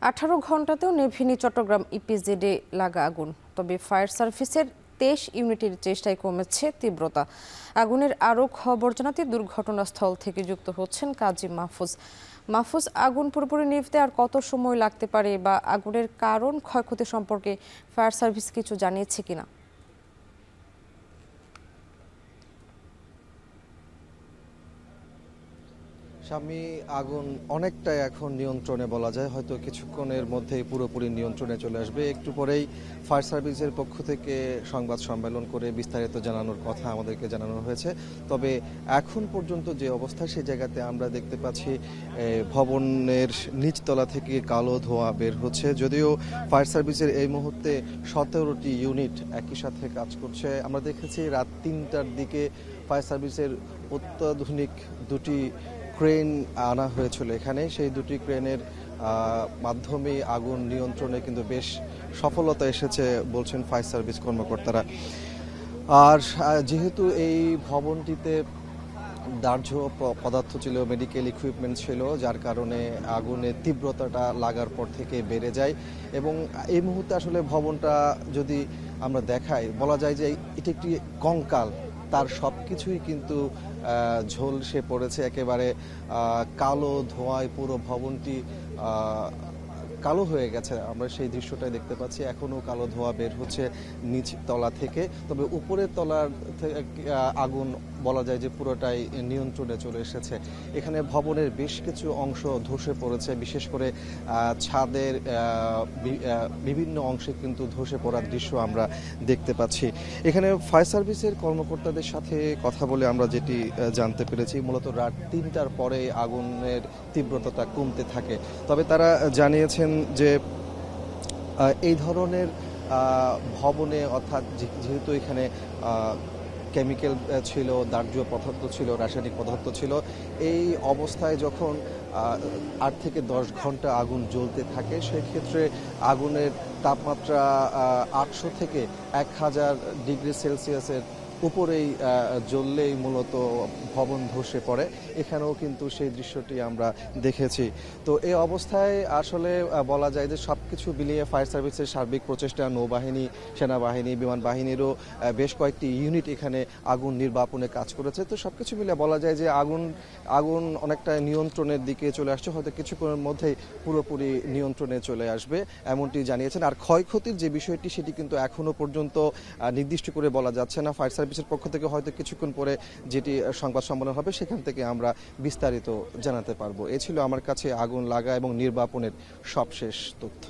18 ঘন্টাতেও নেভেনি চট্টগ্রাম ইপিজেডে লাগা আগুন। তবে ফায়ার সার্ভিসের 23 ইউনিটের চেষ্টায় কমেছে তীব্রতা। আগুনের আরও খবর জানাতে দুর্ঘটনাস্থল থেকে যুক্ত হচ্ছেন কাজী মাহফুজ। আগুন পুরোপুরি নিভতে আর কত সময় লাগতে পারে বা আগুনের কারণ ক্ষয়ক্ষতি সম্পর্কে ফায়ার সার্ভিস কিছু জানিয়েছে কিনা? স্বামী আগুন অনেকটাই এখন নিয়ন্ত্রণে বলা যায়, হয়তো কিছুক্ষণের মধ্যেই পুরোপুরি নিয়ন্ত্রণে চলে আসবে। একটু পরেই ফায়ার সার্ভিসের পক্ষ থেকে সংবাদ সম্মেলন করে বিস্তারিত জানানোর কথা আমাদেরকে জানানো হয়েছে। তবে এখন পর্যন্ত যে অবস্থা সেই জায়গাতে আমরা দেখতে পাচ্ছি ভবনের নিচতলা থেকে কালো ধোঁয়া বের হচ্ছে। যদিও ফায়ার সার্ভিসের এই মুহূর্তে 17টি ইউনিট একই সাথে কাজ করছে। আমরা দেখেছি রাত 3টার দিকে ফায়ার সার্ভিসের অত্যাধুনিক দুটি ক্রেন আনা হয়েছিল এখানে। সেই দুটি ক্রেনের মাধ্যমে আগুন নিয়ন্ত্রণে কিন্তু বেশ সফলতা এসেছে বলছেন ফায়ার সার্ভিস কর্মকর্তারা। আর যেহেতু এই ভবনটিতে দাহ্য পদার্থ ছিল, মেডিকেল ইকুইপমেন্ট ছিল, যার কারণে আগুনের তীব্রতাটা লাগার পর থেকে বেড়ে যায়। এবং এই মুহূর্তে আসলে ভবনটা যদি আমরা দেখাই, বলা যায় যে এটি একটি কঙ্কাল। তার সব কিছুই কিন্তু ঝলসে পড়েছে, একেবারে কালো ধোঁয়ায় পুরো ভবনটি কালো হয়ে গেছে। আমরা সেই দৃশ্যটাই দেখতে পাচ্ছি। এখনও কালো ধোঁয়া বের হচ্ছে নিচ তলা থেকে। তবে উপরের তলার আগুন বলা যায় যে পুরোটাই নিয়ন্ত্রণে চলে এসেছে। এখানে ভবনের বেশ কিছু অংশ ধসে পড়েছে, বিশেষ করে ছাদের বিভিন্ন অংশে কিন্তু ধসে পড়ার দৃশ্য আমরা দেখতে পাচ্ছি। এখানে ফায়ার সার্ভিসের কর্মকর্তাদের সাথে কথা বলে আমরা যেটি জানতে পেরেছি, মূলত রাত 3টার পরে আগুনের তীব্রতাটা কমতে থাকে। তবে তারা জানিয়েছেন যে এই ধরনের ভবনে, অর্থাৎ যেহেতু এখানে কেমিক্যাল ছিল, দাহ্য পদার্থ ছিল, রাসায়নিক পদার্থ ছিল, এই অবস্থায় যখন 8 থেকে 10 ঘন্টা আগুন জ্বলতে থাকে, সেক্ষেত্রে আগুনের তাপমাত্রা 800 থেকে 1000 ডিগ্রি সেলসিয়াসের উপরেই জ্বললেই মূলত ভবন ধসে পড়ে। এখানেও কিন্তু সেই দৃশ্যটি আমরা দেখেছি। তো এই অবস্থায় আসলে বলা যায় যে সবকিছু মিলিয়ে ফায়ার সার্ভিসের সার্বিক প্রচেষ্টা, নৌবাহিনী, সেনাবাহিনী, বিমান বাহিনীরও বেশ কয়েকটি ইউনিট এখানে আগুন নির্বাপনে কাজ করেছে। তো সবকিছু মিলিয়ে বলা যায় যে আগুন অনেকটা নিয়ন্ত্রণের দিকে চলে আসছে, হয়তো কিছুক্ষণের মধ্যেই পুরোপুরি নিয়ন্ত্রণে চলে আসবে এমনটি জানিয়েছেন। আর ক্ষয়ক্ষতির যে বিষয়টি, সেটি কিন্তু এখনো পর্যন্ত নির্দিষ্ট করে বলা যাচ্ছে না। ফায়ার সার্ভিসের পক্ষ থেকে হয়তো কিছুক্ষণ পরে যেটি সংবাদ সম্মেলন হবে, সেখান থেকে আমরা বিস্তারিত জানাতে পারবো। এ ছিল আমার কাছে আগুন লাগা এবং নির্বাপনের সবশেষ তথ্য।